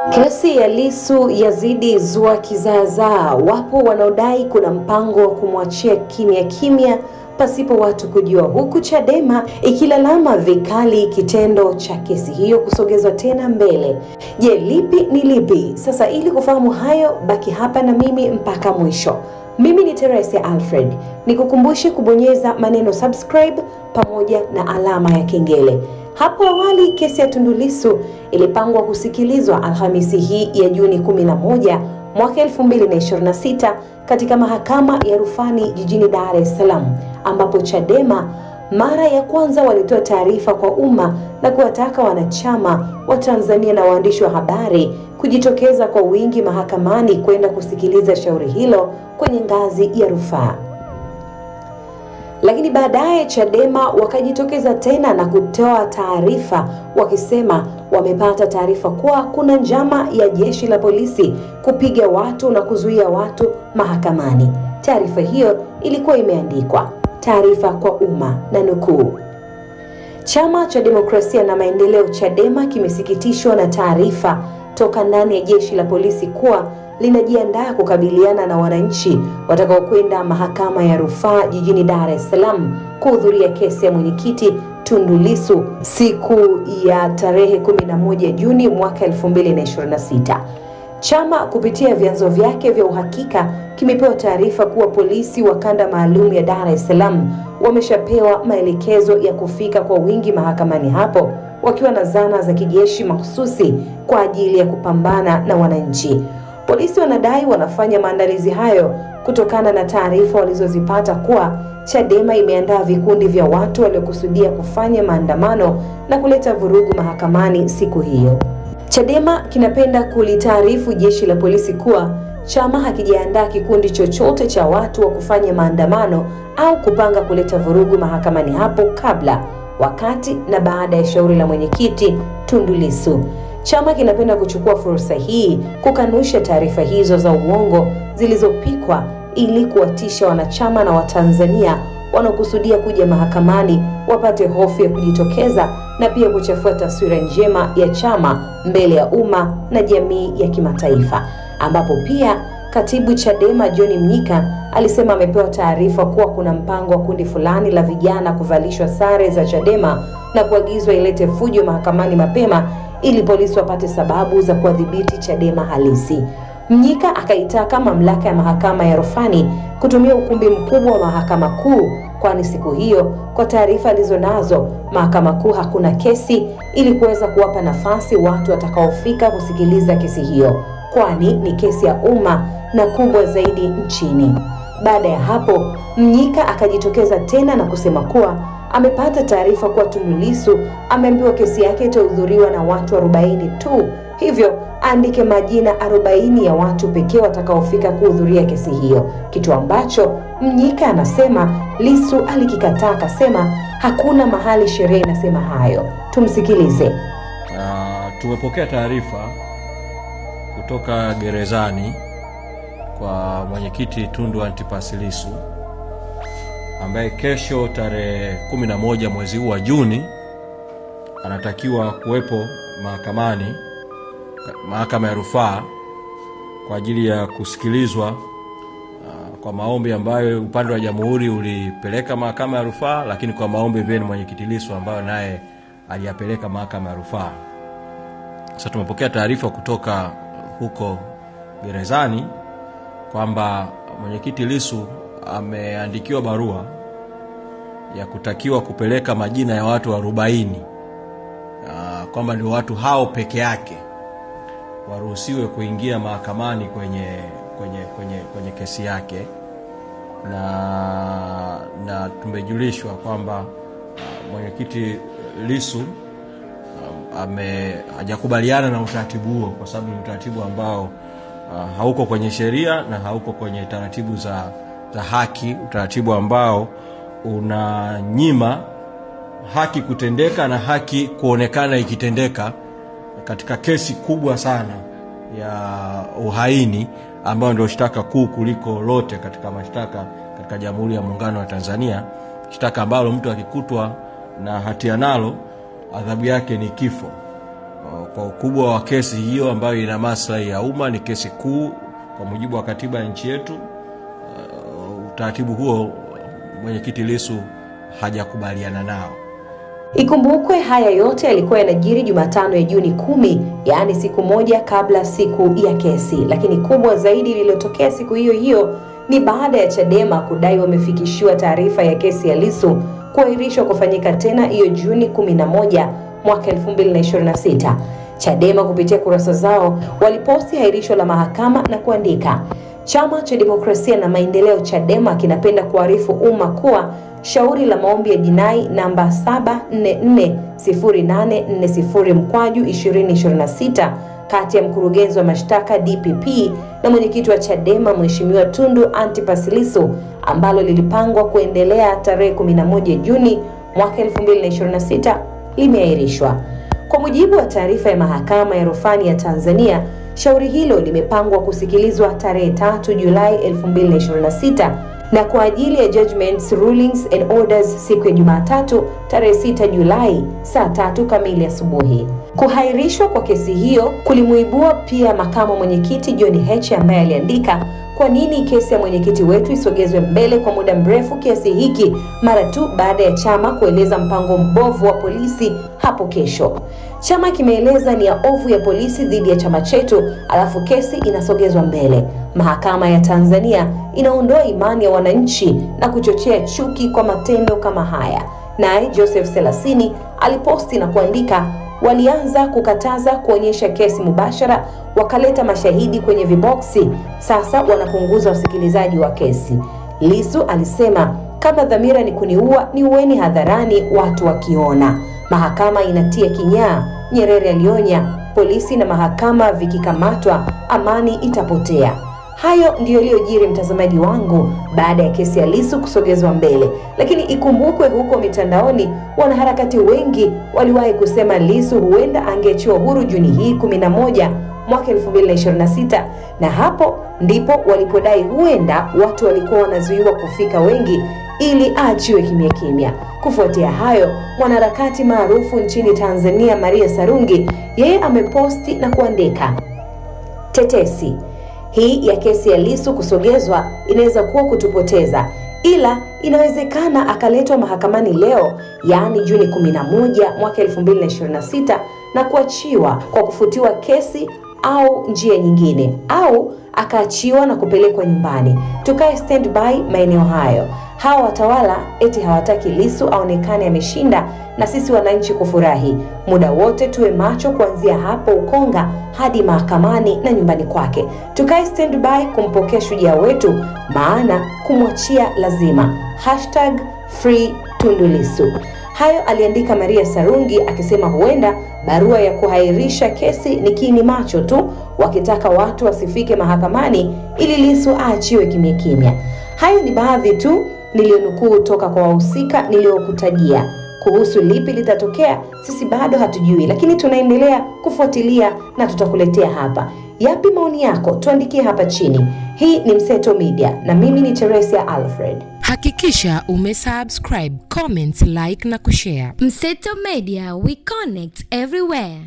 Kesi ya Lissu yazidi zua kizaazaa. Wapo wanaodai kuna mpango wa kumwachia kimya kimya pasipo watu kujua, huku Chadema ikilalama vikali kitendo cha kesi hiyo kusogezwa tena mbele. Je, lipi ni lipi? Sasa ili kufahamu hayo, baki hapa na mimi mpaka mwisho. Mimi ni Teresa Alfred. Nikukumbushe kubonyeza maneno subscribe pamoja na alama ya kengele. Hapo awali kesi ya Tundu Lissu ilipangwa kusikilizwa Alhamisi hii ya Juni 11 mwaka 2026 katika mahakama ya rufani jijini Dar es Salaam, ambapo Chadema mara ya kwanza walitoa taarifa kwa umma na kuwataka wanachama wa Tanzania na waandishi wa habari kujitokeza kwa wingi mahakamani kwenda kusikiliza shauri hilo kwenye ngazi ya rufaa. Lakini baadaye Chadema wakajitokeza tena na kutoa taarifa wakisema wamepata taarifa kuwa kuna njama ya jeshi la polisi kupiga watu na kuzuia watu mahakamani. Taarifa hiyo ilikuwa imeandikwa taarifa kwa umma na nukuu: Chama cha Demokrasia na Maendeleo Chadema kimesikitishwa na taarifa toka ndani ya jeshi la polisi kuwa linajiandaa kukabiliana na wananchi watakaokwenda mahakama ya rufaa jijini Dar es Salaam kuhudhuria kesi ya mwenyekiti Tundu Lissu siku ya tarehe 11 Juni mwaka 2026. Chama kupitia vyanzo vyake vya uhakika kimepewa taarifa kuwa polisi wa kanda maalum ya Dar es Salaam wameshapewa maelekezo ya kufika kwa wingi mahakamani hapo wakiwa na zana za kijeshi mahususi kwa ajili ya kupambana na wananchi. Polisi wanadai wanafanya maandalizi hayo kutokana na taarifa walizozipata kuwa Chadema imeandaa vikundi vya watu waliokusudia kufanya maandamano na kuleta vurugu mahakamani siku hiyo. Chadema kinapenda kulitaarifu jeshi la polisi kuwa chama hakijaandaa kikundi chochote cha watu wa kufanya maandamano au kupanga kuleta vurugu mahakamani hapo kabla, wakati na baada ya shauri la mwenyekiti Tundu Lissu. Chama kinapenda kuchukua fursa hii kukanusha taarifa hizo za uongo zilizopikwa ili kuwatisha wanachama na Watanzania wanaokusudia kuja mahakamani wapate hofu ya kujitokeza na pia kuchafua taswira njema ya chama mbele ya umma na jamii ya kimataifa, ambapo pia Katibu Chadema John Mnyika alisema amepewa taarifa kuwa kuna mpango wa kundi fulani la vijana kuvalishwa sare za Chadema na kuagizwa ilete fujo mahakamani mapema ili polisi wapate sababu za kuadhibiti Chadema halisi. Mnyika akaitaka mamlaka ya mahakama ya rufani kutumia ukumbi mkubwa wa mahakama kuu, kwani siku hiyo kwa taarifa alizonazo mahakama kuu hakuna kesi, ili kuweza kuwapa nafasi watu watakaofika kusikiliza kesi hiyo, kwani ni kesi ya umma na kubwa zaidi nchini. Baada ya hapo, Mnyika akajitokeza tena na kusema kuwa amepata taarifa kuwa Tundu Lissu ameambiwa kesi yake itahudhuriwa na watu 40 tu, hivyo andike majina 40 ya watu pekee watakaofika kuhudhuria kesi hiyo, kitu ambacho Mnyika anasema Lissu alikikataa, akasema hakuna mahali sheria inasema hayo. Tumsikilize. Tumepokea taarifa kutoka gerezani kwa mwenyekiti Tundu Antipas Lissu ambaye kesho tarehe 11 mwezi huu wa Juni anatakiwa kuwepo mahakamani, mahakama ya rufaa kwa ajili ya kusikilizwa kwa maombi ambayo upande wa jamhuri ulipeleka mahakama ya rufaa, lakini kwa maombi vile mwenyekiti Lissu ambayo naye aliyapeleka mahakama ya rufaa. Sasa tumepokea taarifa kutoka huko gerezani kwamba mwenyekiti Lissu ameandikiwa barua ya kutakiwa kupeleka majina ya watu 40, kwamba ni watu hao peke yake waruhusiwe kuingia mahakamani kwenye kesi yake, na tumejulishwa kwamba mwenyekiti Lissu hajakubaliana na utaratibu huo, kwa sababu ni utaratibu ambao hauko kwenye sheria na hauko kwenye taratibu za haki, utaratibu ambao unanyima haki kutendeka na haki kuonekana ikitendeka katika kesi kubwa sana ya uhaini ambayo ndio shtaka kuu kuliko lote katika mashtaka katika Jamhuri ya Muungano wa Tanzania, shtaka ambalo mtu akikutwa na hatia nalo adhabu yake ni kifo. kwa ukubwa wa kesi hiyo ambayo ina maslahi ya umma, ni kesi kuu kwa mujibu wa katiba ya nchi yetu. Utaratibu huo mwenyekiti Lissu hajakubaliana nao. Ikumbukwe haya yote yalikuwa yanajiri Jumatano ya Juni 10, yaani siku moja kabla siku ya kesi. Lakini kubwa zaidi lililotokea siku hiyo hiyo ni baada ya Chadema kudai wamefikishiwa taarifa ya kesi ya Lissu kuahirishwa kufanyika tena hiyo Juni 11 mwaka 2026. Chadema kupitia kurasa zao waliposti hairisho la mahakama na kuandika, Chama cha Demokrasia na Maendeleo Chadema kinapenda kuarifu umma kuwa shauri la maombi ya jinai namba 7440840/2026 kati ya mkurugenzi wa mashtaka DPP na mwenyekiti wa Chadema Mheshimiwa Tundu Antipas Lissu ambalo lilipangwa kuendelea tarehe 11 Juni mwaka 2026 limeahirishwa. Kwa mujibu wa taarifa ya Mahakama ya Rufani ya Tanzania, shauri hilo limepangwa kusikilizwa tarehe 3 Julai 2026 na kwa ajili ya judgments, rulings and orders siku ya Jumatatu tarehe 6 Julai saa 3 kamili asubuhi. Kuhairishwa kwa kesi hiyo kulimuibua pia makamu mwenyekiti John Heche ambaye aliandika, kwa nini kesi ya mwenyekiti wetu isogezwe mbele kwa muda mrefu kiasi hiki mara tu baada ya chama kueleza mpango mbovu wa polisi hapo kesho. Chama kimeeleza ni ya ovu ya polisi dhidi ya chama chetu, alafu kesi inasogezwa mbele. Mahakama ya Tanzania inaondoa imani ya wananchi na kuchochea chuki kwa matendo kama haya. Naye Joseph Selasini aliposti na kuandika, walianza kukataza kuonyesha kesi mubashara, wakaleta mashahidi kwenye viboksi, sasa wanapunguza usikilizaji wa kesi. Lissu alisema, kama dhamira ni kuniua, niueni hadharani watu wakiona. Mahakama inatia kinyaa. Nyerere alionya, polisi na mahakama vikikamatwa, amani itapotea. Hayo ndiyo yaliyojiri, mtazamaji wangu, baada ya kesi ya Lissu kusogezwa mbele. Lakini ikumbukwe, huko mitandaoni wanaharakati wengi waliwahi kusema Lissu huenda angeachiwa huru Juni hii 11 mwaka 2026, na hapo ndipo walipodai huenda watu walikuwa wanazuiwa kufika wengi ili aachiwe kimya kimya. Kufuatia hayo, mwanaharakati maarufu nchini Tanzania Maria Sarungi, yeye ameposti na kuandika, tetesi hii ya kesi ya Lissu kusogezwa inaweza kuwa kutupoteza, ila inawezekana akaletwa mahakamani leo, yaani Juni 11 mwaka 2026 na kuachiwa kwa kufutiwa kesi au njia nyingine, au akaachiwa na kupelekwa nyumbani. Tukae standby maeneo hayo. Hawa watawala eti hawataki Lissu aonekane ameshinda na sisi wananchi kufurahi. Muda wote tuwe macho kuanzia hapo Ukonga hadi mahakamani na nyumbani kwake. Tukae standby kumpokea shujaa wetu, maana kumwachia lazima. #Free Tundu Lissu. Hayo aliandika Maria Sarungi akisema huenda barua ya kuhairisha kesi ni kiini macho tu, wakitaka watu wasifike mahakamani ili Lissu aachiwe kimya kimya. Hayo ni baadhi tu nilionukuu toka kwa wahusika niliokutajia. Kuhusu lipi litatokea, sisi bado hatujui, lakini tunaendelea kufuatilia na tutakuletea hapa. Yapi maoni yako? Tuandikie hapa chini. Hii ni Mseto Media na mimi ni Teresia Alfred. Hakikisha umesubscribe, comment, like na kushare. Mseto Media, we connect everywhere.